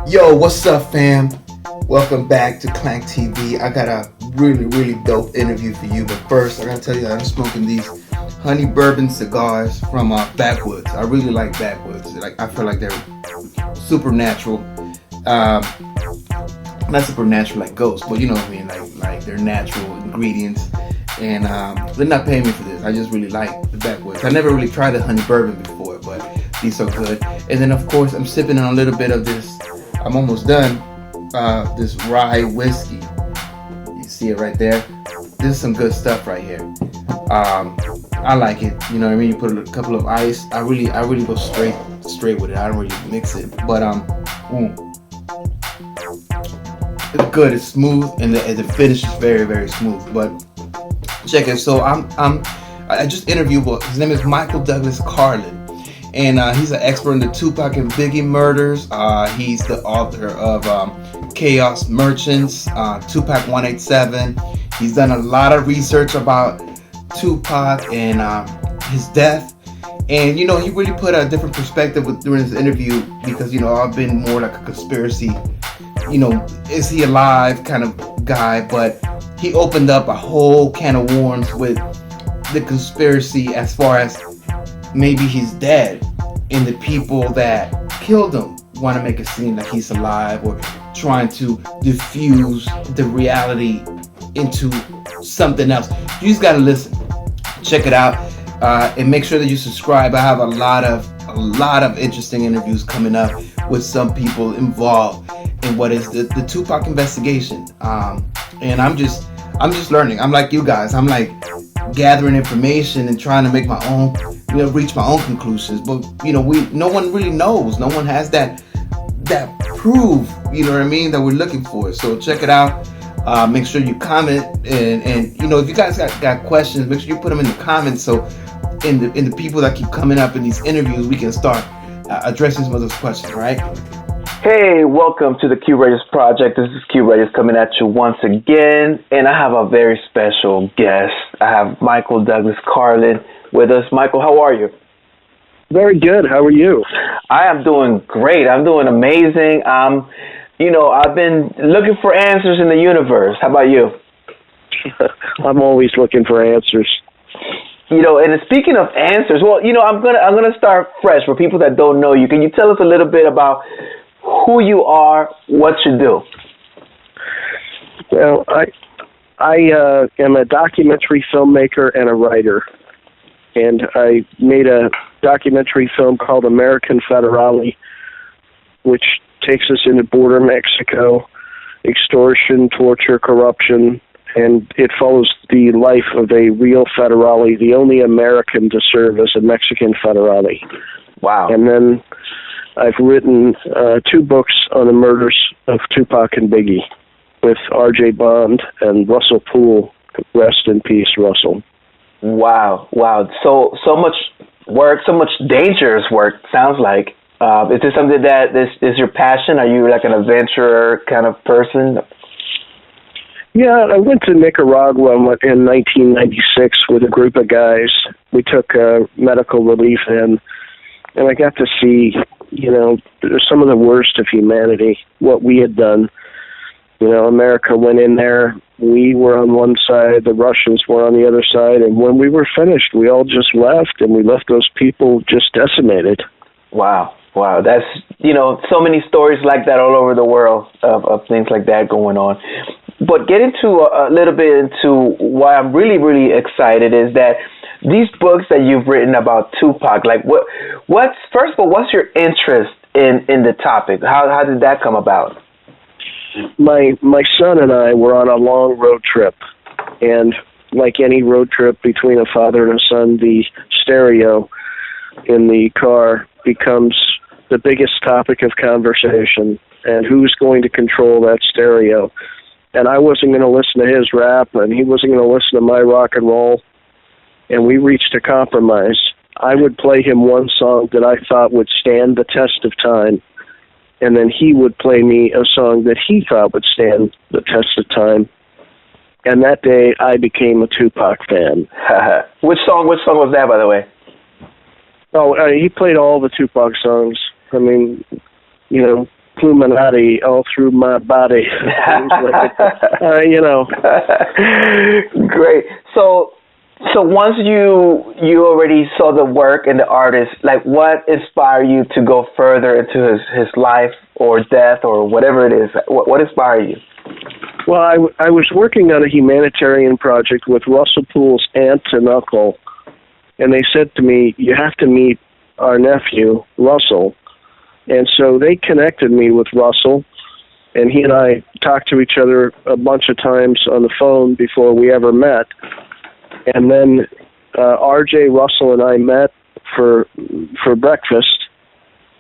Yo, what's up, fam? Welcome back to ClankTV. I got a really dope interview for you. But first, I gotta tell you, I'm smoking these honey bourbon cigars from Backwoods. I really like Backwoods. Like, I feel like they're supernatural. Um, Not supernatural like ghosts, but you know what I mean. Like they're natural ingredients, and they're not paying me for this. I just really like the Backwoods. I never really tried the honey bourbon before, but these are good. And then of course, I'm sipping on a little bit of this. I'm almost done. This rye whiskey. You see it right there. This is some good stuff right here. I like it. You know what I mean. You put a couple of ice. I really go straight with it. I don't really mix it, but it's good. It's smooth, and the finish is very smooth. But check it. So I just interviewed. His name is Michael Douglas Carlin, and he's an expert in the Tupac and Biggie murders. He's the author of Chaos Merchants, Tupac 187. He's done a lot of research about Tupac and his death. And you know, he really put a different perspective during this interview because you know I've been more like a conspiracy, you know, is he alive kind of guy, but he opened up a whole can of worms with the conspiracy as far as maybe he's dead and the people that killed him want to make it seem like he's alive or trying to diffuse the reality into something else. You just gotta listen, check it out, and make sure that you subscribe. I have a lot of interesting interviews coming up with some people involved in what is the Tupac investigation. And I'm just learning. I'm like you guys. I'm like gathering information and trying to make my own, you know, reach my own conclusions. But you know, no one really knows. No one has that proof. You know what I mean? That we're looking for. So check it out. Make sure you comment and you know, if you guys got questions, make sure you put them in the comments. So in the people that keep coming up in these interviews, we can start addressing some of those questions. Right? Hey, welcome to the Q Radius Project. This is Q Radius coming at you once again, and I have a very special guest. I have Michael Douglas Carlin with us. Michael, how are you? Very good. How are you? I am doing great. I'm doing amazing. You know, I've been looking for answers in the universe. How about you? I'm always looking for answers. You know, and speaking of answers, well, you know, I'm gonna start fresh for people that don't know you. Can you tell us a little bit about who you are, what you do? Well, I am a documentary filmmaker and a writer, and I made a documentary film called American Federale, which takes us into border Mexico, extortion, torture, corruption, and it follows the life of a real federale, the only American to serve as a Mexican federale. Wow. And then I've written 2 books on the murders of Tupac and Biggie with R.J. Bond and Russell Poole. Rest in peace, Russell. Wow. So much work, so much dangerous work, sounds like. Is this something that is your passion? Are you like an adventurer kind of person? Yeah, I went to Nicaragua in 1996 with a group of guys. We took medical relief in, and I got to see, you know, some of the worst of humanity, what we had done. You know, America went in there, we were on one side, the Russians were on the other side, and when we were finished, we all just left, and we left those people just decimated. Wow, that's, you know, so many stories like that all over the world of things like that going on. But get into a little bit into why I'm really excited is that these books that you've written about Tupac, like what's first of all, what's your interest in the topic? How did that come about? My son and I were on a long road trip, and like any road trip between a father and a son, the stereo in the car becomes the biggest topic of conversation, and who's going to control that stereo. And I wasn't going to listen to his rap, and he wasn't going to listen to my rock and roll, and we reached a compromise. I would play him one song that I thought would stand the test of time, and then he would play me a song that he thought would stand the test of time. And that day, I became a Tupac fan. Which song was that, by the way? Oh, he played all the Tupac songs. I mean, you know, Illuminati all through my body. Great. So once you already saw the work and the artist, like what inspired you to go further into his life or death or whatever it is? What inspired you? Well, I was working on a humanitarian project with Russell Poole's aunt and uncle, and they said to me, "You have to meet our nephew, Russell." And so they connected me with Russell, and he and I talked to each other a bunch of times on the phone before we ever met. And then R.J. Russell and I met for breakfast,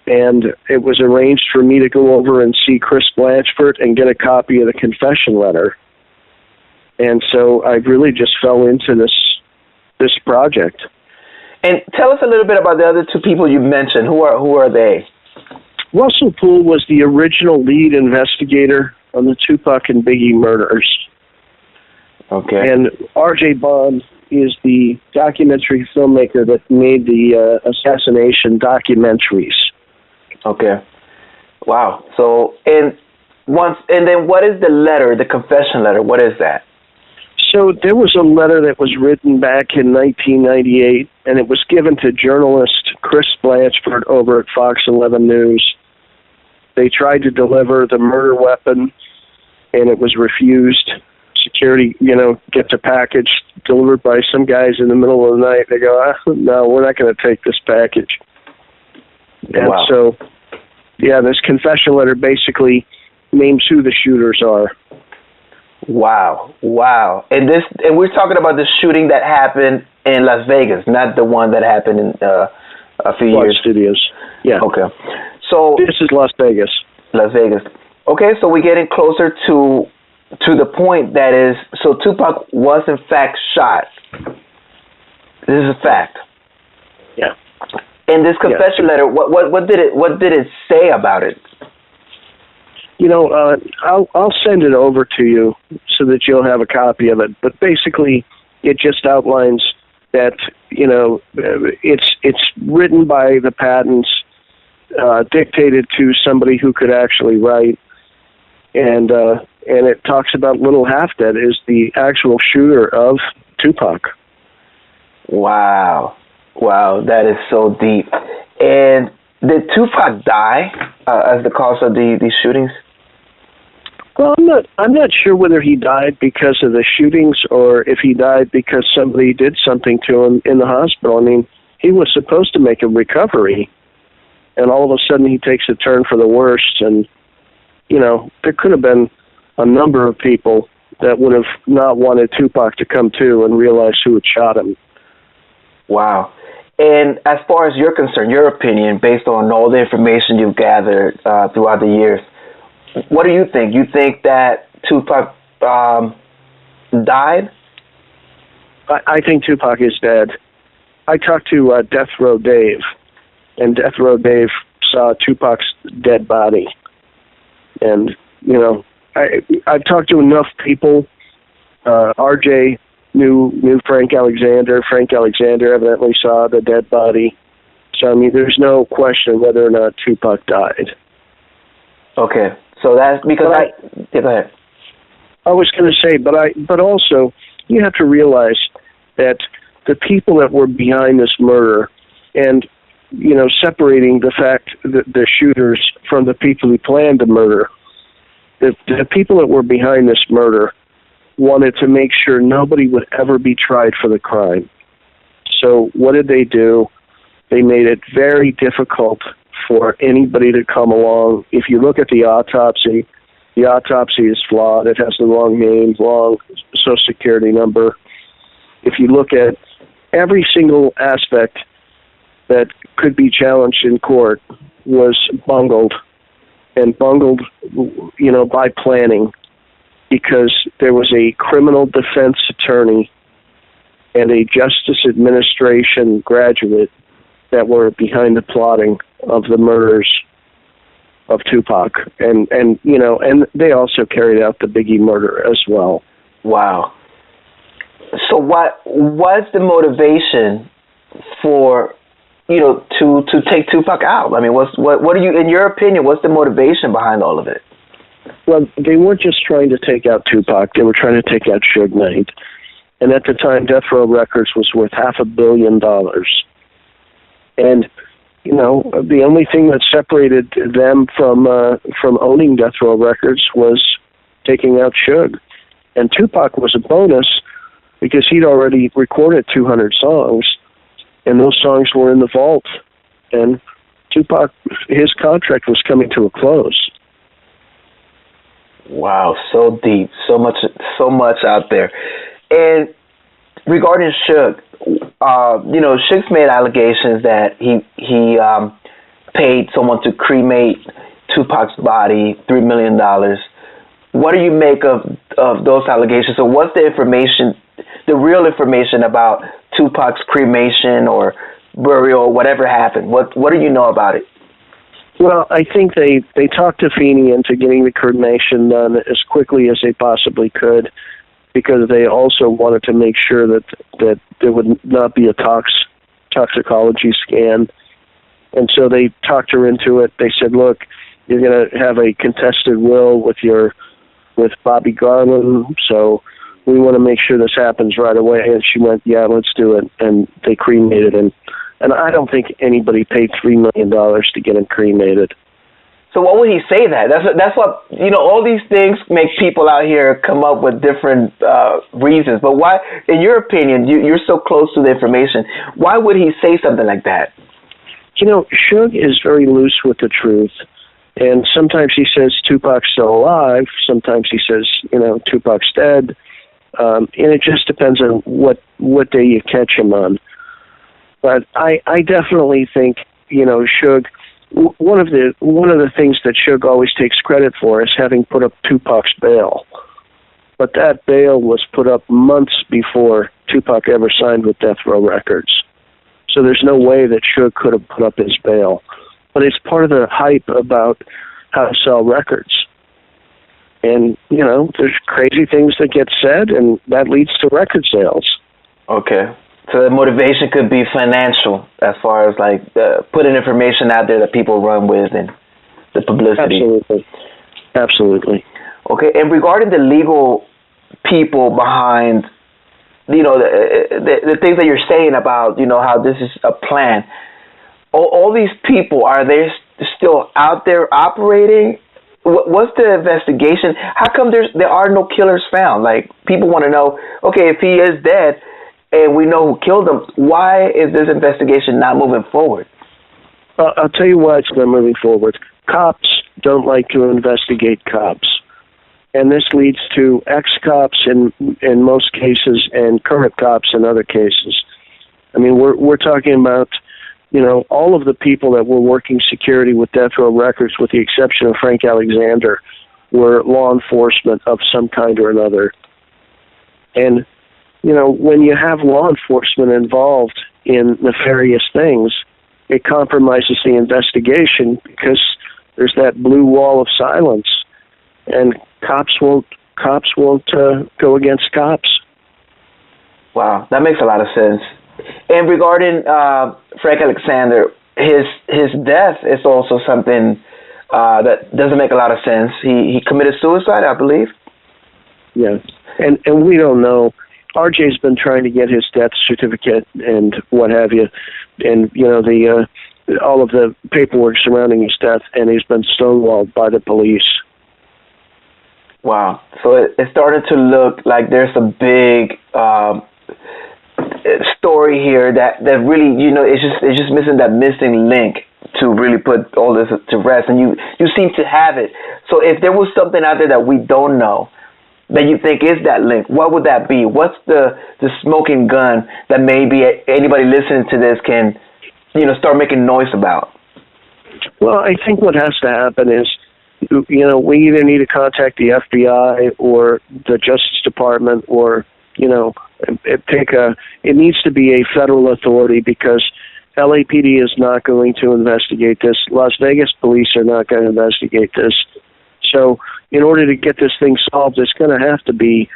and it was arranged for me to go over and see Chris Blanchford and get a copy of the confession letter. And so I really just fell into this project. And tell us a little bit about the other two people you mentioned. Who are they? Russell Poole was the original lead investigator on the Tupac and Biggie murders. Okay. And R.J. Bond is the documentary filmmaker that made the assassination documentaries. Okay. Wow. So, and then what is the letter, the confession letter? What is that? So there was a letter that was written back in 1998, and it was given to journalist Chris Blanchford over at Fox 11 News. They tried to deliver the murder weapon, and it was refused. Security, gets a package delivered by some guys in the middle of the night. They go, no, we're not going to take this package. And wow. So, this confession letter basically names who the shooters are. Wow. And we're talking about the shooting that happened in Las Vegas, not the one that happened in a few years. Studios. Yeah. Okay. So this is Las Vegas. Las Vegas. Okay, so we're getting closer to the point that is, so Tupac was in fact shot. This is a fact. Yeah. In this confession letter, what did it say about it? I'll send it over to you so that you'll have a copy of it. But basically, it just outlines that it's written by the Pattons, dictated to somebody who could actually write, and it talks about Little Half-Dead is the actual shooter of Tupac. Wow, that is so deep. And did Tupac die as the cause of these shootings? Well, I'm not sure whether he died because of the shootings or if he died because somebody did something to him in the hospital. I mean, he was supposed to make a recovery, and all of a sudden he takes a turn for the worst. And, there could have been a number of people that would have not wanted Tupac to come to and realize who had shot him. Wow. And as far as you're concerned, your opinion, based on all the information you've gathered throughout the years, what do you think? You think that Tupac died? I think Tupac is dead. I talked to Death Row Dave, and Death Row Dave saw Tupac's dead body. And, I've talked to enough people. RJ knew Frank Alexander. Frank Alexander evidently saw the dead body. So, there's no question whether or not Tupac died. Okay. So that's because go ahead. I was going to say, but also you have to realize that the people that were behind this murder, and separating the fact that the shooters from the people who planned the murder, the people that were behind this murder wanted to make sure nobody would ever be tried for the crime. So what did they do? They made it very difficult for anybody to come along. If you look at the autopsy is flawed. It has the wrong name, wrong Social Security number. If you look at every single aspect that could be challenged in court was bungled by planning, because there was a criminal defense attorney and a Justice Administration graduate that were behind the plotting of the murders of Tupac, and they also carried out the Biggie murder as well. Wow. So what was the motivation for to take Tupac out? I mean, what do you, in your opinion, what's the motivation behind all of it? Well, they weren't just trying to take out Tupac; they were trying to take out Suge Knight. And at the time, Death Row Records was worth $500 million. And the only thing that separated them from owning Death Row Records was taking out Suge. And Tupac was a bonus because he'd already recorded 200 songs, and those songs were in the vault. And Tupac, his contract was coming to a close. Wow, so deep, so much out there. And regarding Suge, Suge's made allegations that he paid someone to cremate Tupac's body, $3 million. What do you make of those allegations? So what's the information, the real information about Tupac's cremation or burial, or whatever happened? What do you know about it? Well, I think they talked to Feeney into getting the cremation done as quickly as they possibly could, because they also wanted to make sure that there would not be a toxicology scan. And so they talked her into it. They said, look, you're going to have a contested will with Bobby Carlin, so we want to make sure this happens right away. And she went, yeah, let's do it. And they cremated him. And I don't think anybody paid $3 million to get him cremated. So what would he say that? That's what, all these things make people out here come up with different reasons. But why, in your opinion, you're so close to the information, why would he say something like that? Suge is very loose with the truth. And sometimes he says Tupac's still alive. Sometimes he says, Tupac's dead. And it just depends on what day you catch him on. But I definitely think, Suge, one of the things that Suge always takes credit for is having put up Tupac's bail. But that bail was put up months before Tupac ever signed with Death Row Records. So there's no way that Suge could have put up his bail. But it's part of the hype about how to sell records. And, there's crazy things that get said, and that leads to record sales. Okay. So the motivation could be financial, as far as putting information out there that people run with and the publicity. Absolutely. Okay, and regarding the legal people behind, the things that you're saying about, how this is a plan, all these people, are they still out there operating? What's the investigation? How come there are no killers found? People want to know, okay, if he is dead, and we know who killed him, why is this investigation not moving forward? I'll tell you why it's not moving forward. Cops don't like to investigate cops. And this leads to ex-cops in most cases and current cops in other cases. I mean, we're talking about, all of the people that were working security with Death Row Records, with the exception of Frank Alexander, were law enforcement of some kind or another. And when you have law enforcement involved in nefarious things, it compromises the investigation because there's that blue wall of silence, and cops won't go against cops. Wow, that makes a lot of sense. And regarding Frank Alexander, his death is also something that doesn't make a lot of sense. He committed suicide, I believe. Yeah, and we don't know. RJ's been trying to get his death certificate and what have you, and all of the paperwork surrounding his death, and he's been stonewalled by the police. Wow! So it started to look like there's a big story here that really, it's just missing that missing link to really put all this to rest, and you seem to have it. So if there was something out there that we don't know, that you think is that link, what would that be? What's the smoking gun that maybe anybody listening to this can, start making noise about? Well, I think what has to happen is, we either need to contact the FBI or the Justice Department, or, it needs to be a federal authority, because LAPD is not going to investigate this. Las Vegas police are not going to investigate this. So in order to get this thing solved, it's going to have to be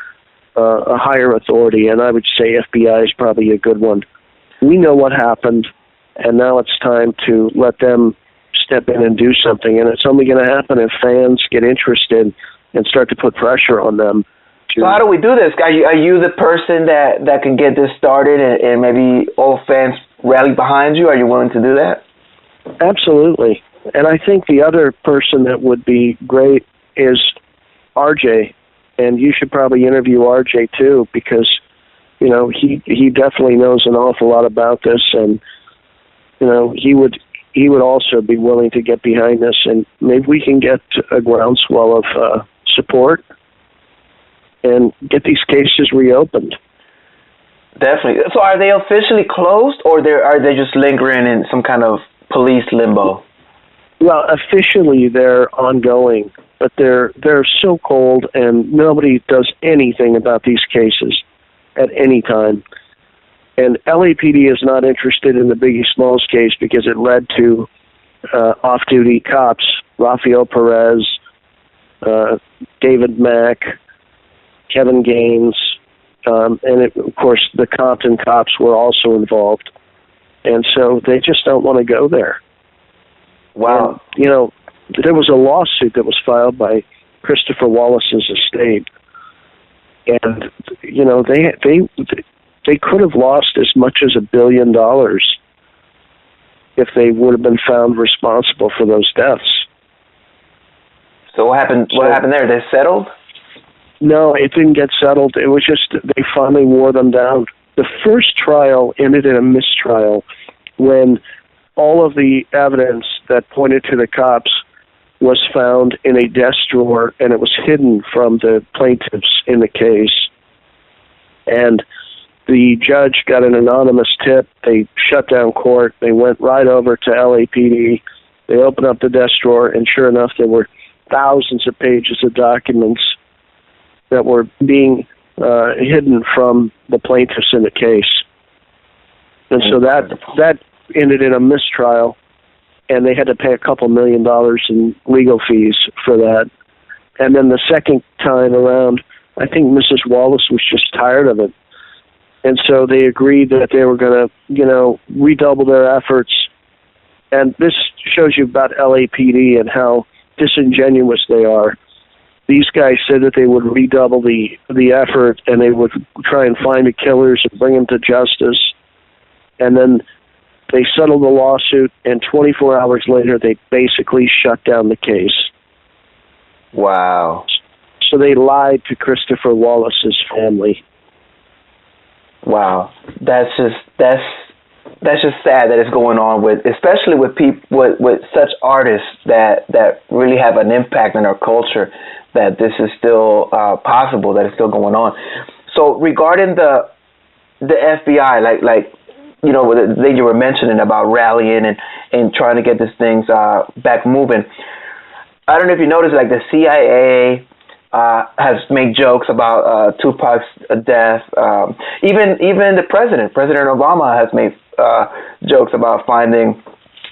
a higher authority, and I would say FBI is probably a good one. We know what happened. and now it's time to let them step in and do something. And it's only going to happen if fans get interested and start to put pressure on them. So how do we do this? Are you the person that can get this started and maybe old fans rally behind you? Are you willing to do that? Absolutely. And I think the other person that would be great is RJ. And you should probably interview RJ too, because, you know, he definitely knows an awful lot about this, and, you know, he would also be willing to get behind this, and maybe we can get a groundswell of support and get these cases reopened. Definitely. So are they officially closed, or are they just lingering in some kind of police limbo? Well, officially they're ongoing, but they're so cold, and nobody does anything about these cases at any time. And LAPD is not interested in the Biggie Smalls case because it led to off-duty cops, Rafael Perez, David Mack, Kevin Gaines, and of course the Compton cops were also involved. And so they just don't want to go there. Wow. And, you know, there was a lawsuit that was filed by Christopher Wallace's estate, and, you know, they could have lost as much as $1 billion if they would have been found responsible for those deaths. So what happened? What happened there? They settled? No, it didn't get settled. It was just they finally wore them down. The first trial ended in a mistrial when all of the evidence that pointed to the cops was found in a desk drawer, and it was hidden from the plaintiffs in the case. And the judge got an anonymous tip. They shut down court. They went right over to LAPD. They opened up the desk drawer, and sure enough, there were thousands of pages of documents that were being hidden from the plaintiffs in the case. And so that ended in a mistrial, and they had to pay a couple $1 million in legal fees for that. And then the second time around, I think Mrs. Wallace was just tired of it. And so they agreed that they were going to, you know, redouble their efforts. And this shows you about LAPD and how disingenuous they are. These guys said that they would redouble the effort, and they would try and find the killers and bring them to justice. And then they settled the lawsuit, and 24 hours later, they basically shut down the case. Wow. So they lied to Christopher Wallace's family. Wow, that's just sad that it's going on with, especially with people with such artists that really have an impact on our culture. That this is still possible, that it's still going on. So regarding the FBI, like you know, the thing you were mentioning about rallying and trying to get these things back moving. I don't know if you noticed, like the CIA has made jokes about Tupac's death. Even the President Obama, has made jokes about finding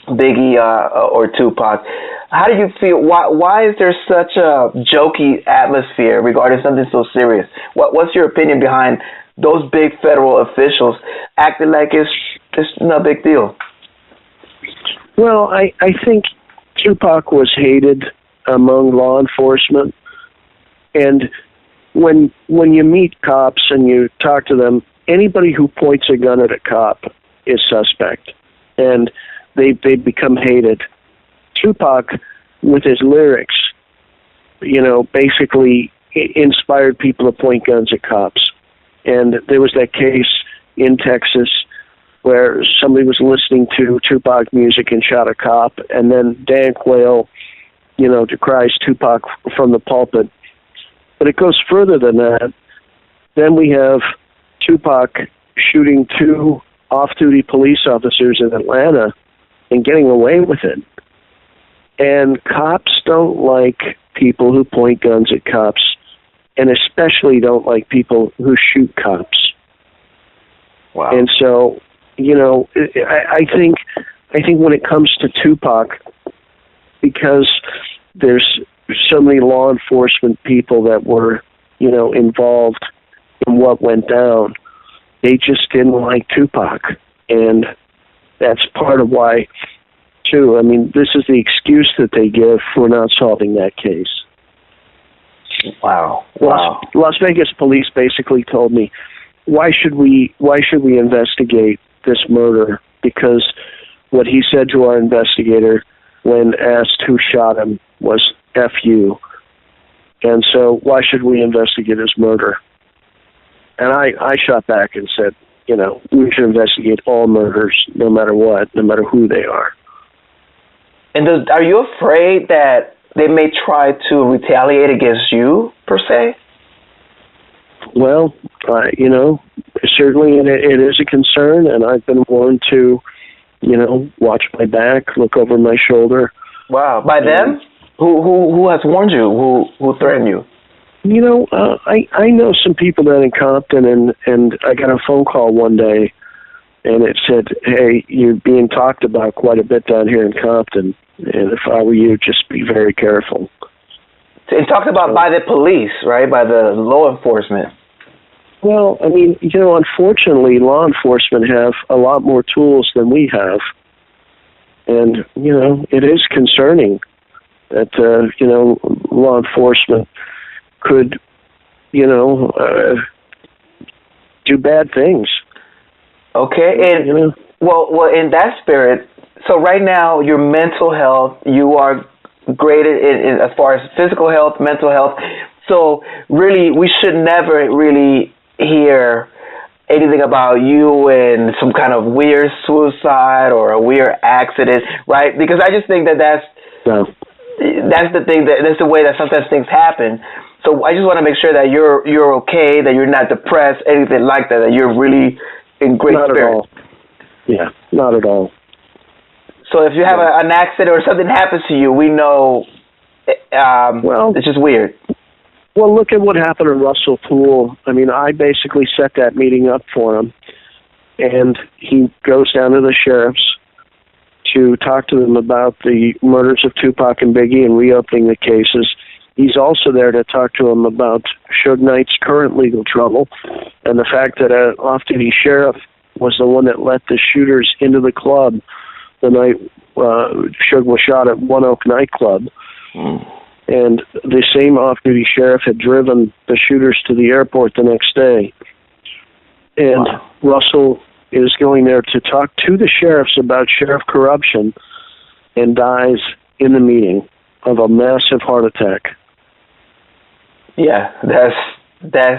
Biggie or Tupac. How do you feel? Why is there such a jokey atmosphere regarding something so serious? What's your opinion behind those big federal officials acting like it's no big deal? Well, I think Tupac was hated among law enforcement. And when you meet cops and you talk to them, anybody who points a gun at a cop is suspect, and they become hated. Tupac, with his lyrics, you know, basically inspired people to point guns at cops. And there was that case in Texas where somebody was listening to Tupac music and shot a cop, and then Dan Quayle, you know, decries Tupac from the pulpit. But it goes further than that. Then we have Tupac shooting 2 off-duty police officers in Atlanta and getting away with it. And cops don't like people who point guns at cops, and especially don't like people who shoot cops. Wow. And so, you know, I think when it comes to Tupac, because there's so many law enforcement people that were, you know, involved in what went down, they just didn't like Tupac. And that's part of why, too. I mean, this is the excuse that they give for not solving that case. Wow. Las Vegas police basically told me, why should we investigate this murder? Because what he said to our investigator when asked who shot him was F you. And so why should we investigate his murder? And I shot back and said, we should investigate all murders, no matter what, no matter who they are. And are you afraid that they may try to retaliate against you, per se? Well, certainly it is a concern, and I've been warned to, watch my back, look over my shoulder. Wow. By them? Who has warned you? Who threatened you? I know some people down in Compton, and I got a phone call one day, and it said, hey, you're being talked about quite a bit down here in Compton, and if I were you, just be very careful. It's talked about by the police, right? By the law enforcement. Well, I mean, unfortunately, law enforcement have a lot more tools than we have. And, it is concerning that, law enforcement could, do bad things. Okay, and, well, in that spirit, so right now, your mental health, you are graded in as far as physical health, mental health. So really, we should never really hear anything about you and some kind of weird suicide or a weird accident, right? Because I just think that's the thing, that's the way that sometimes things happen. So I just want to make sure that you're okay, that you're not depressed, anything like that you're really in great spirit. Not at all. Yeah, not at all. So if you have an accident or something happens to you, we know it's just weird. Well, look at what happened to Russell Poole. I mean, I basically set that meeting up for him, and he goes down to the sheriff's to talk to them about the murders of Tupac and Biggie and reopening the cases. He's also there to talk to him about Suge Knight's current legal trouble and the fact that an off-duty sheriff was the one that let the shooters into the club the night Suge was shot at One Oak nightclub. And the same off-duty sheriff had driven the shooters to the airport the next day. And Russell is going there to talk to the sheriffs about sheriff corruption and dies in the meeting of a massive heart attack. Yeah, that's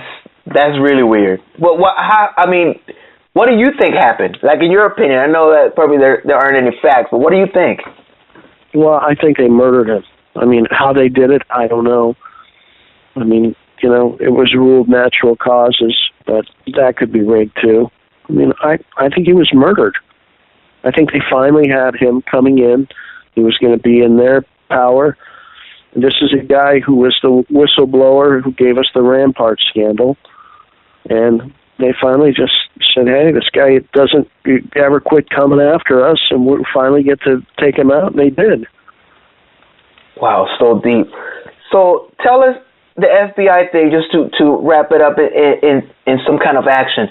really weird. Well, what do you think happened? Like, in your opinion, I know that probably there aren't any facts, but what do you think? Well, I think they murdered him. I mean, how they did it, I don't know. I mean, it was ruled natural causes, but that could be rigged too. I mean, I think he was murdered. I think they finally had him coming in. He was going to be in their power. And this is a guy who was the whistleblower who gave us the Rampart scandal. And they finally just said, hey, this guy doesn't ever quit coming after us, and we'll finally get to take him out, and they did. Wow, so deep. So tell us the FBI thing, just to wrap it up in some kind of action.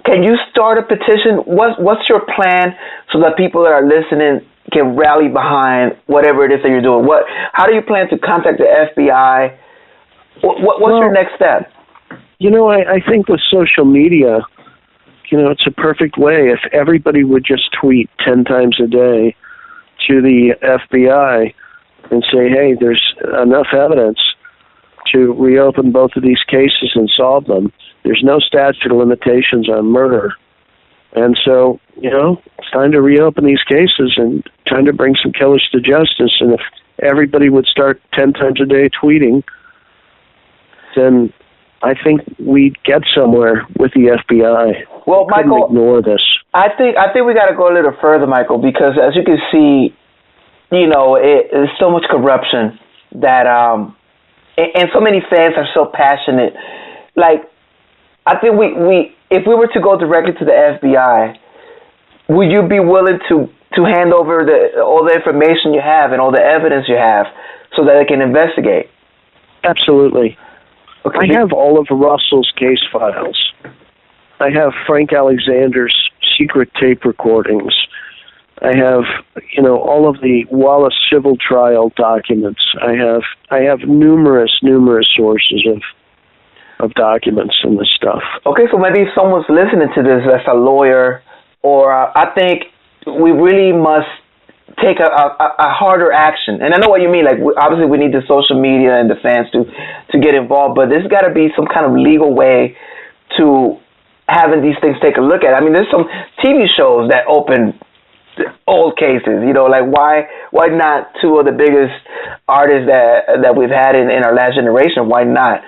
Can you start a petition? What's your plan so that people that are listening can rally behind whatever it is that you're doing? How do you plan to contact the FBI? What's your next step? I think with social media, it's a perfect way. If everybody would just tweet 10 times a day to the FBI and say, hey, there's enough evidence to reopen both of these cases and solve them. There's no statute of limitations on murder. And so, it's time to reopen these cases and time to bring some killers to justice. And if everybody would start 10 times a day tweeting, then I think we'd get somewhere with the FBI. Well, Michael, ignore this. I think we got to go a little further, Michael, because as you can see, there's so much corruption that, and so many fans are so passionate. Like, I think if we were to go directly to the FBI, would you be willing to hand over all the information you have and all the evidence you have so that they can investigate? Absolutely. Okay. I have all of Russell's case files. I have Frank Alexander's secret tape recordings. I have, all of the Wallace civil trial documents. I have numerous sources of documents and this stuff. Okay, so maybe if someone's listening to this as a lawyer, or I think we really must take a harder action. And I know what you mean. Like, obviously, we need the social media and the fans to get involved, but there's got to be some kind of legal way to having these things take a look at. I mean, there's some TV shows that open old cases, like why not two of the biggest artists that we've had in our last generation? Why not?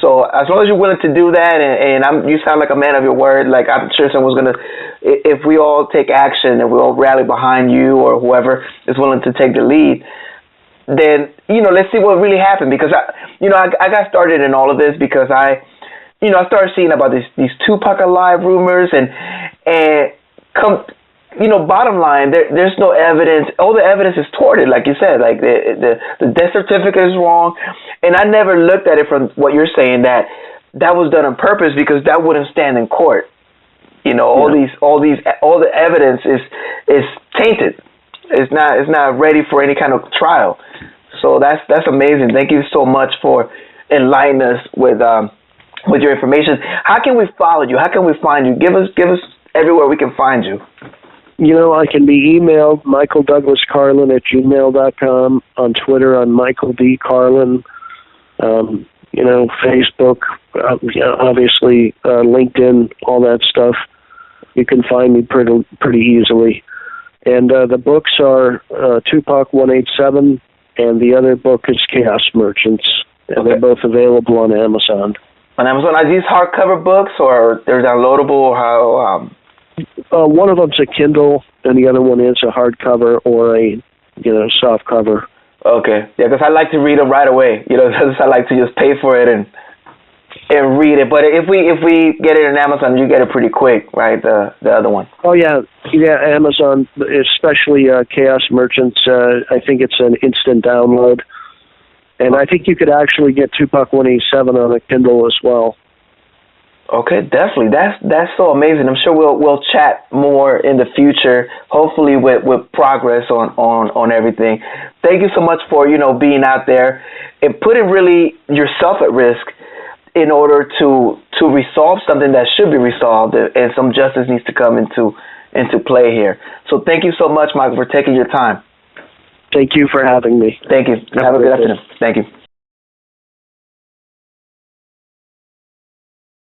So as long as you're willing to do that, and you sound like a man of your word, like I'm sure someone's gonna, if we all take action and we all rally behind you or whoever is willing to take the lead, then let's see what really happened. Because I got started in all of this because I started seeing about these Tupac alive rumors and bottom line, there's no evidence. All the evidence is toward it, like you said. Like the death certificate is wrong, and I never looked at it from what you're saying that was done on purpose, because that wouldn't stand in court. All the evidence is tainted. It's not ready for any kind of trial. So that's amazing. Thank you so much for enlightening us with your information. How can we follow you? How can we find you? Give us everywhere we can find you. I can be emailed, michaeldouglascarlin@gmail.com, on Twitter, on Michael D. Carlin, Facebook, obviously, LinkedIn, all that stuff. You can find me pretty easily. And the books are Tupac 187, and the other book is Chaos Merchants, and they're both available on Amazon. On Amazon, are these hardcover books, or they're downloadable, or how? One of them's a Kindle, and the other one is a hardcover or a soft cover. Okay, yeah, because I like to read them right away. I like to just pay for it and read it. But if we get it on Amazon, you get it pretty quick, right? The other one. Oh yeah, Amazon, especially Chaos Merchants. I think it's an instant download, and I think you could actually get Tupac 187 on a Kindle as well. Okay, definitely. That's so amazing. I'm sure we'll chat more in the future, hopefully with progress on everything. Thank you so much for being out there and putting really yourself at risk in order to resolve something that should be resolved, and some justice needs to come into play here. So thank you so much, Michael, for taking your time. Thank you for having me. Thank you. Have a good afternoon. Thank you.